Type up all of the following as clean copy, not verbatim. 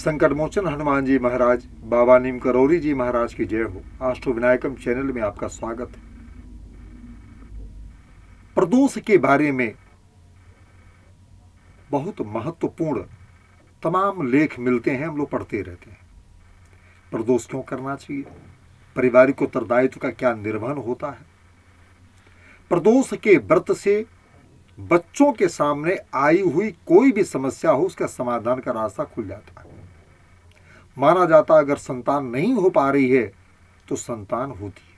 संकट मोचन हनुमान जी महाराज, बाबा नीम करौरी जी महाराज की जय हो। आष्टो विनायकम चैनल में आपका स्वागत है। प्रदोष के बारे में बहुत महत्वपूर्ण तमाम लेख मिलते हैं, हम लोग पढ़ते रहते हैं। प्रदोष क्यों करना चाहिए, पारिवारिक उत्तरदायित्व का क्या निर्वहन होता है। प्रदोष के व्रत से बच्चों के सामने आई हुई कोई भी समस्या हो, उसका समाधान का रास्ता खुल जाता है। माना जाता है अगर संतान नहीं हो पा रही है तो संतान होती है,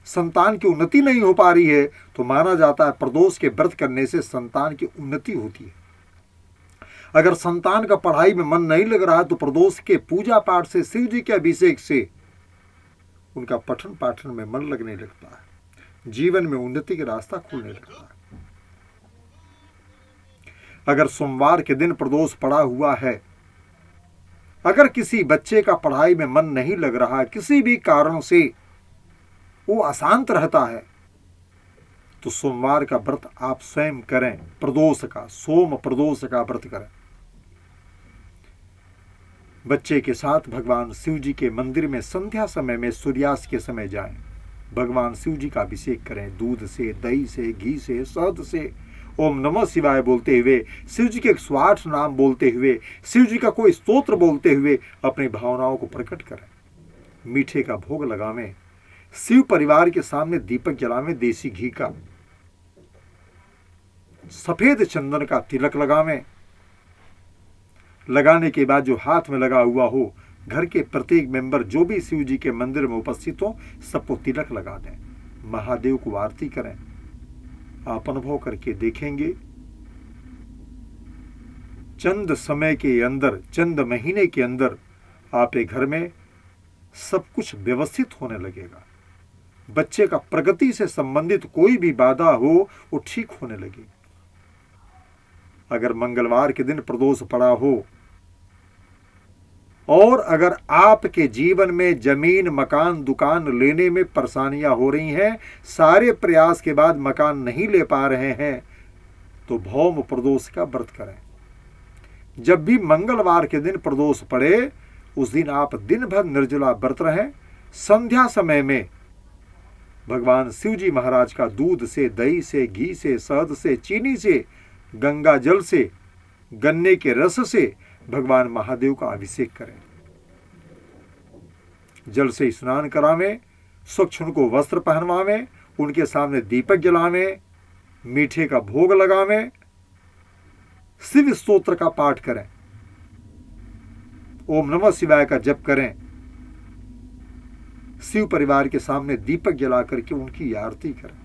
संतान की उन्नति नहीं हो पा रही है तो माना जाता है प्रदोष के व्रत करने से संतान की उन्नति होती है। अगर संतान का पढ़ाई में मन नहीं लग रहा है तो प्रदोष के पूजा पाठ से, शिव जी के अभिषेक से उनका पठन पाठन में मन लगने लगता है, जीवन में उन्नति का रास्ता खुलने लगता है। अगर सोमवार के दिन प्रदोष पड़ा हुआ है, अगर किसी बच्चे का पढ़ाई में मन नहीं लग रहा है, किसी भी कारण से वो अशांत रहता है, तो सोमवार का व्रत आप स्वयं करें। प्रदोष का, सोम प्रदोष का व्रत करें। बच्चे के साथ भगवान शिव जी के मंदिर में संध्या समय में सूर्यास्त के समय जाएं, भगवान शिव जी का अभिषेक करें, दूध से, दही से, घी से, शहद से ओम नमः शिवाय बोलते हुए, शिव जी के 108 नाम बोलते हुए, शिव जी का कोई स्तोत्र बोलते हुए अपनी भावनाओं को प्रकट करें। मीठे का भोग लगावें, शिव परिवार के सामने दीपक जलावें, देसी घी का, सफेद चंदन का तिलक लगावें। लगाने के बाद जो हाथ में लगा हुआ हो, घर के प्रत्येक मेंबर जो भी शिव जी के मंदिर में उपस्थित हो सबको तिलक लगा दें। महादेव को आरती करें। आप अनुभव करके देखेंगे चंद समय के अंदर, चंद महीने के अंदर आपके घर में सब कुछ व्यवस्थित होने लगेगा। बच्चे का प्रगति से संबंधित कोई भी बाधा हो वो ठीक होने लगेगी। अगर मंगलवार के दिन प्रदोष पड़ा हो और अगर आपके जीवन में जमीन, मकान, दुकान लेने में परेशानियां हो रही हैं, सारे प्रयास के बाद मकान नहीं ले पा रहे हैं, तो भौम प्रदोष का व्रत करें। जब भी मंगलवार के दिन प्रदोष पड़े उस दिन आप दिन भर निर्जला व्रत रहें। संध्या समय में भगवान शिव जी महाराज का दूध से, दही से, घी से, शहद से, चीनी से, गंगा जल से, गन्ने के रस से भगवान महादेव का अभिषेक करें। जल से स्नान करावें, स्वच्छ उनको वस्त्र पहनवावें, उनके सामने दीपक जलावें, मीठे का भोग लगावें, शिव स्तोत्र का पाठ करें, ओम नमः शिवाय का जप करें, शिव परिवार के सामने दीपक जला करके उनकी आरती करें।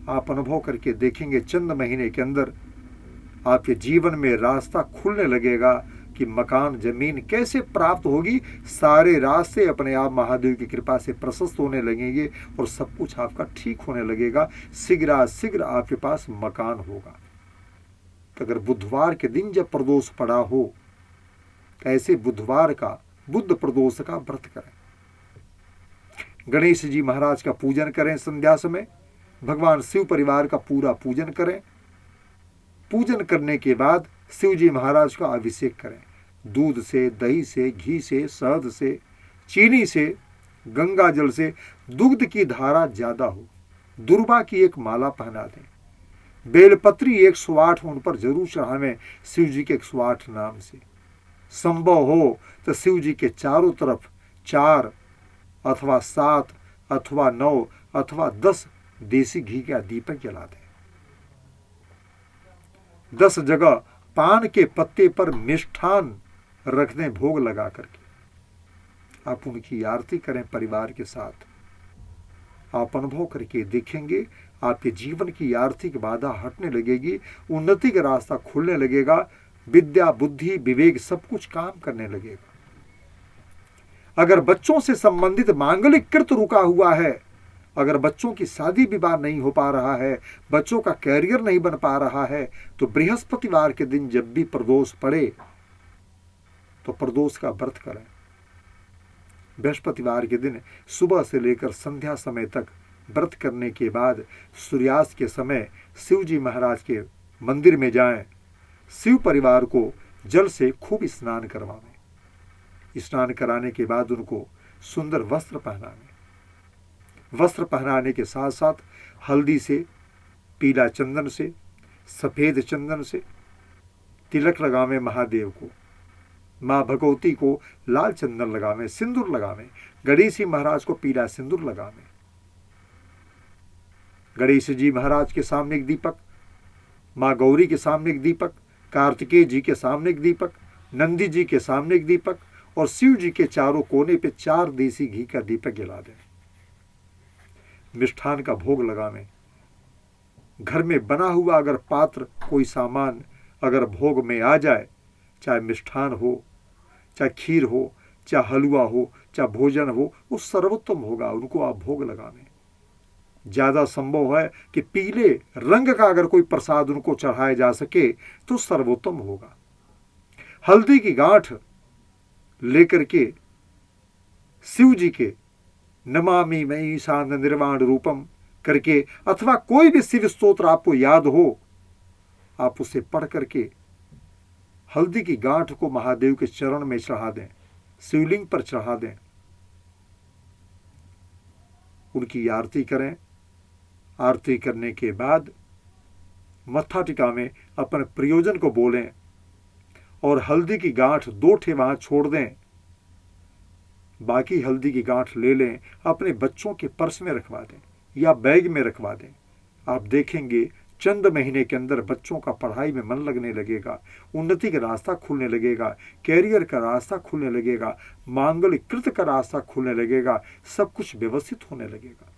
आप अनुभव करके देखेंगे चंद महीने के अंदर आपके जीवन में रास्ता खुलने लगेगा कि मकान, जमीन कैसे प्राप्त होगी। सारे रास्ते अपने आप महादेव की कृपा से प्रशस्त होने लगेंगे और सब कुछ आपका ठीक होने लगेगा। शीघ्र आपके पास मकान होगा। तो अगर बुधवार के दिन जब प्रदोष पड़ा हो तो ऐसे बुधवार का, बुध प्रदोष का व्रत करें। गणेश जी महाराज का पूजन करें संध्या समय, भगवान शिव परिवार का पूरा पूजन करें। पूजन करने के बाद शिव जी महाराज का अभिषेक करें, दूध से, दही से, घी से, शहद से, चीनी से, गंगा जल से। दुग्ध की धारा ज्यादा हो, दुर्वा की एक माला पहना दें, बेलपत्री 108 उन पर जरूर चढ़ावें शिव जी के 108 नाम से। संभव हो तो शिव जी के चारों तरफ 4 अथवा 7 अथवा 9 अथवा 10 देसी घी का दीपक जला दें। 10 जगह पान के पत्ते पर मिष्ठान रख दें भोग लगा करके। आप उनकी आरती करें परिवार के साथ। आप अनुभव करके देखेंगे आपके जीवन की आर्थिक बाधा हटने लगेगी, उन्नति का रास्ता खुलने लगेगा, विद्या, बुद्धि, विवेक सब कुछ काम करने लगेगा। अगर बच्चों से संबंधित मांगलिक कृत रुका हुआ है, अगर बच्चों की शादी विवाह नहीं हो पा रहा है, बच्चों का कैरियर नहीं बन पा रहा है, तो बृहस्पतिवार के दिन जब भी प्रदोष पड़े तो प्रदोष का व्रत करें। बृहस्पतिवार के दिन सुबह से लेकर संध्या समय तक व्रत करने के बाद सूर्यास्त के समय शिव जी महाराज के मंदिर में जाएं, शिव परिवार को जल से खूब स्नान करवावें। स्नान कराने के बाद उनको सुंदर वस्त्र पहनावें। वस्त्र पहनाने के साथ साथ हल्दी से, पीला चंदन से, सफ़ेद चंदन से तिलक लगावें महादेव को। माँ भगवती को लाल चंदन लगावें, सिंदूर लगावें। गणेश जी महाराज को पीला सिंदूर लगावें। गणेश जी महाराज के सामने एक दीपक, माँ गौरी के सामने एक दीपक, कार्तिकेय जी के सामने एक दीपक, नंदी जी के सामने एक दीपक और शिव जी के चारों कोने पे 4 देसी घी का दीपक जला दें। मिष्ठान का भोग लगावें। घर में बना हुआ अगर पात्र कोई सामान अगर भोग में आ जाए, चाहे मिष्ठान हो, चाहे खीर हो, चाहे हलवा हो, चाहे भोजन हो, वो सर्वोत्तम होगा, उनको आप भोग लगावें। ज़्यादा संभव है कि पीले रंग का अगर कोई प्रसाद उनको चढ़ाया जा सके तो सर्वोत्तम होगा। हल्दी की गांठ लेकर के शिव जी के नमामि मयि ईशान निर्वाण रूपम करके अथवा कोई भी शिव स्तोत्र आपको याद हो, आप उसे पढ़ करके हल्दी की गांठ को महादेव के चरण में चढ़ा दें, शिवलिंग पर चढ़ा दें, उनकी आरती करें। आरती करने के बाद मत्था टिकावें, अपने प्रयोजन को बोलें और हल्दी की गांठ 2 ठे वहां छोड़ दें। बाकी हल्दी की गांठ ले लें, अपने बच्चों के पर्स में रखवा दें या बैग में रखवा दें। आप देखेंगे चंद महीने के अंदर बच्चों का पढ़ाई में मन लगने लगेगा, उन्नति का रास्ता खुलने लगेगा, कैरियर का रास्ता खुलने लगेगा, मांगलिक कृत का रास्ता खुलने लगेगा, सब कुछ व्यवस्थित होने लगेगा।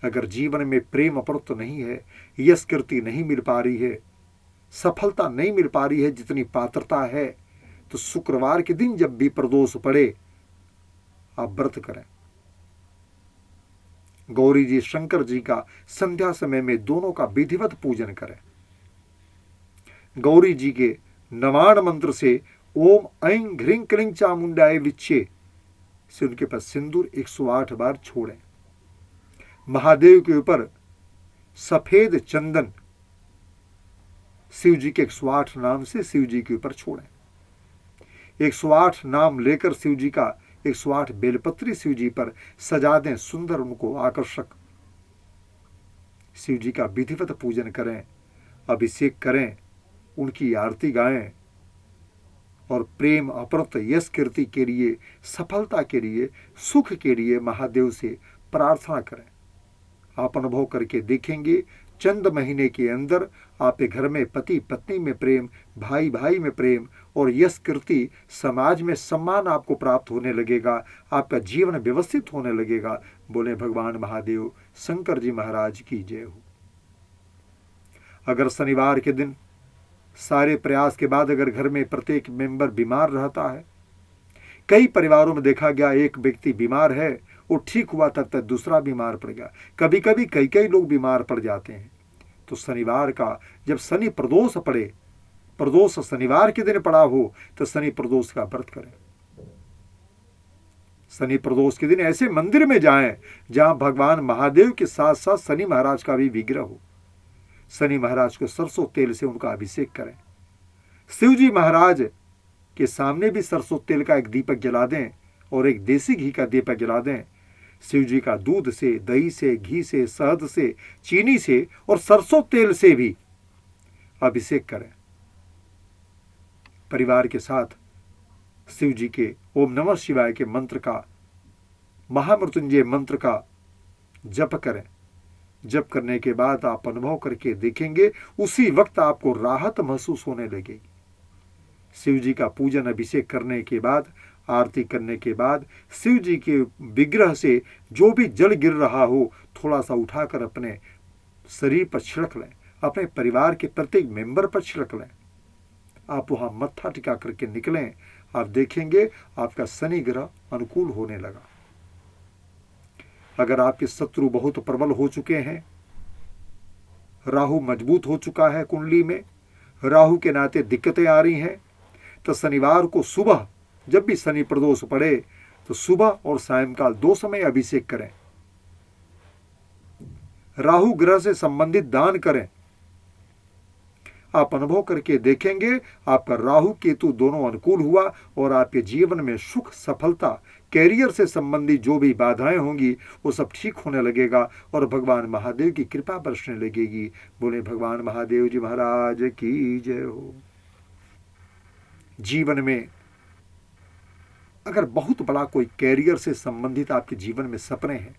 अगर जीवन में प्रेम अप्रत नहीं है, यश कीर्ति नहीं मिल पा रही है, सफलता नहीं मिल पा रही है जितनी पात्रता है, तो शुक्रवार के दिन जब भी प्रदोष पड़े आप व्रत करें। गौरी जी शंकर जी का संध्या समय में दोनों का विधिवत पूजन करें। गौरी जी के नवाण मंत्र से ओम ऐं ह्रीं क्लीं चामुंडाय विच्चे से उनके पास सिंदूर 108 बार छोड़ें। महादेव के ऊपर सफेद चंदन शिव जी के 108 नाम से शिव जी के ऊपर छोड़ें। 108 नाम लेकर शिव जी का 108 बेलपत्री शिव जी पर सजा दें, सुंदर उनको आकर्षक। शिव जी का विधिवत पूजन करें, अभिषेक करें, उनकी आरती गाएं और प्रेम अप्रत यश कीर्ति के लिए, सफलता के लिए, सुख के लिए महादेव से प्रार्थना करें। आप अनुभव करके देखेंगे चंद महीने के अंदर आपके घर में पति पत्नी में प्रेम, भाई भाई में प्रेम और यश कीर्ति, समाज में सम्मान आपको प्राप्त होने लगेगा, आपका जीवन व्यवस्थित होने लगेगा। बोले भगवान महादेव शंकर जी महाराज की जय हो। अगर शनिवार के दिन सारे प्रयास के बाद अगर घर में प्रत्येक मेंबर बीमार रहता है, कई परिवारों में देखा गया एक व्यक्ति बीमार है, वो ठीक हुआ तब तक दूसरा बीमार पड़ गया, कभी कभी कई लोग बीमार पड़ जाते हैं। तो शनिवार का जब शनि प्रदोष पड़े, प्रदोष शनिवार के दिन पड़ा हो, तो शनि प्रदोष का व्रत करें। शनि प्रदोष के दिन ऐसे मंदिर में जाएं जहां भगवान महादेव के साथ साथ शनि महाराज का भी विग्रह हो। शनि महाराज को सरसों तेल से उनका अभिषेक करें। शिव जी महाराज के सामने भी सरसों तेल का एक दीपक जला दें और एक देसी घी का दीपक जला दें। शिव जी का दूध से, दही से, घी से, शहद से, चीनी से और सरसों तेल से भी अभिषेक करें। परिवार के साथ शिव जी के ओम नमः शिवाय के मंत्र का, महामृत्युंजय मंत्र का जप करें। जप करने के बाद आप अनुभव करके देखेंगे उसी वक्त आपको राहत महसूस होने लगेगी। शिव जी का पूजन अभिषेक करने के बाद, आरती करने के बाद शिव जी के विग्रह से जो भी जल गिर रहा हो थोड़ा सा उठाकर अपने शरीर पर छिड़क लें, अपने परिवार के प्रत्येक मेंबर पर छिड़क लें। आप वहां मत्था टिका करके निकलें, आप देखेंगे आपका शनि ग्रह अनुकूल होने लगा। अगर आपके शत्रु बहुत प्रबल हो चुके हैं, राहु मजबूत हो चुका है कुंडली में, राहु के नाते दिक्कतें आ रही हैं, तो शनिवार को सुबह जब भी शनि प्रदोष पड़े तो सुबह और सायंकाल 2 समय अभिषेक करें। राहु ग्रह से संबंधित दान करें। आप अनुभव करके देखेंगे आपका राहु केतु दोनों अनुकूल हुआ और आपके जीवन में सुख सफलता कैरियर से संबंधित जो भी बाधाएं होंगी वो सब ठीक होने लगेगा और भगवान महादेव की कृपा बरसने लगेगी। बोले भगवान महादेव जी महाराज की जय हो। जीवन में अगर बहुत बड़ा कोई कैरियर से संबंधित आपके जीवन में सपने हैं,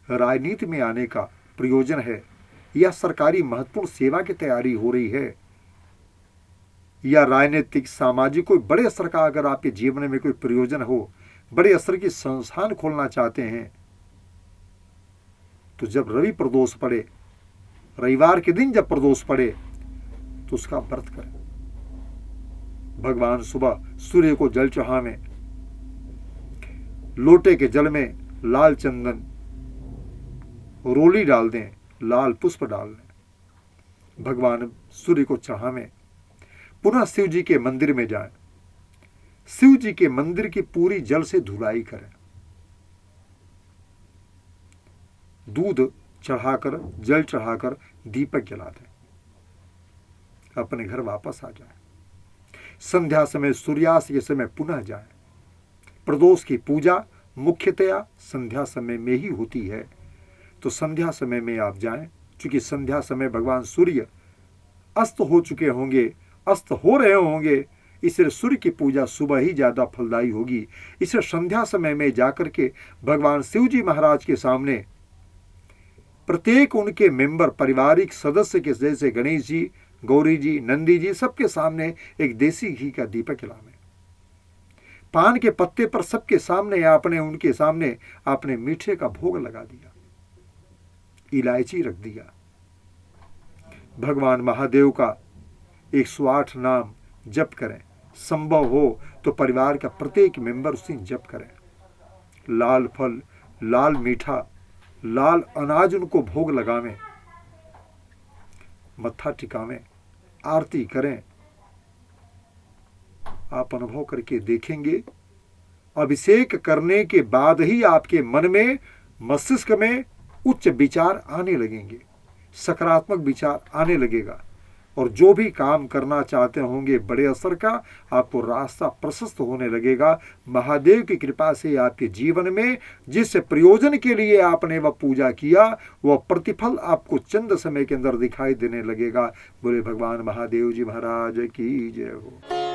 राजनीति में आने का प्रयोजन है, या सरकारी महत्वपूर्ण सेवा की तैयारी हो रही है, या राजनीतिक सामाजिक कोई बड़े स्तर का अगर आपके जीवन में कोई प्रयोजन हो, बड़े स्तर की संस्थान खोलना चाहते हैं, तो जब रवि प्रदोष पड़े, रविवार के दिन जब प्रदोष पड़े तो उसका व्रत करें। भगवान सुबह सूर्य को जल चढ़ावें, लोटे के जल में लाल चंदन रोली डाल दें, लाल पुष्प डाल दें, भगवान सूर्य को चढ़ावें। पुनः शिव जी के मंदिर में जाएं, शिव जी के मंदिर की पूरी जल से धुलाई करें, दूध चढ़ाकर जल चढ़ाकर दीपक जला दें, अपने घर वापस आ जाएं। संध्या समय सूर्यास्त के समय पुनः जाएं। प्रदोष की पूजा मुख्यतया संध्या समय में ही होती है, तो संध्या समय में आप जाएं, क्योंकि संध्या समय भगवान सूर्य अस्त हो चुके होंगे, अस्त हो रहे होंगे, इसलिए सूर्य की पूजा सुबह ही ज्यादा फलदायी होगी। इसलिए संध्या समय में जाकर के भगवान शिव जी महाराज के सामने प्रत्येक उनके मेंबर पारिवारिक सदस्य के जैसे गणेश जी, गौरी जी, नंदी जी, सबके सामने एक देसी घी का दीपक जलावें। पान के पत्ते पर सबके सामने आपने उनके सामने आपने मीठे का भोग लगा दिया, इलायची रख दिया। भगवान महादेव का 108 नाम जप करें, संभव हो तो परिवार का प्रत्येक मेंबर उसी जप करें। लाल फल, लाल मीठा, लाल अनाज उनको भोग लगावें, मत्था टिकावें, आरती करें। आप अनुभव करके देखेंगे, अभिषेक करने के बाद ही आपके मन में, मस्तिष्क में उच्च विचार आने लगेंगे, सकारात्मक विचार आने लगेगा, और जो भी काम करना चाहते होंगे बड़े असर का, आपको रास्ता प्रशस्त होने लगेगा। महादेव की कृपा से आपके जीवन में जिस प्रयोजन के लिए आपने वह पूजा किया, वह प्रतिफल आपको चंद समय के अंदर दिखाई देने लगेगा। बोले भगवान महादेव जी महाराज की जय हो।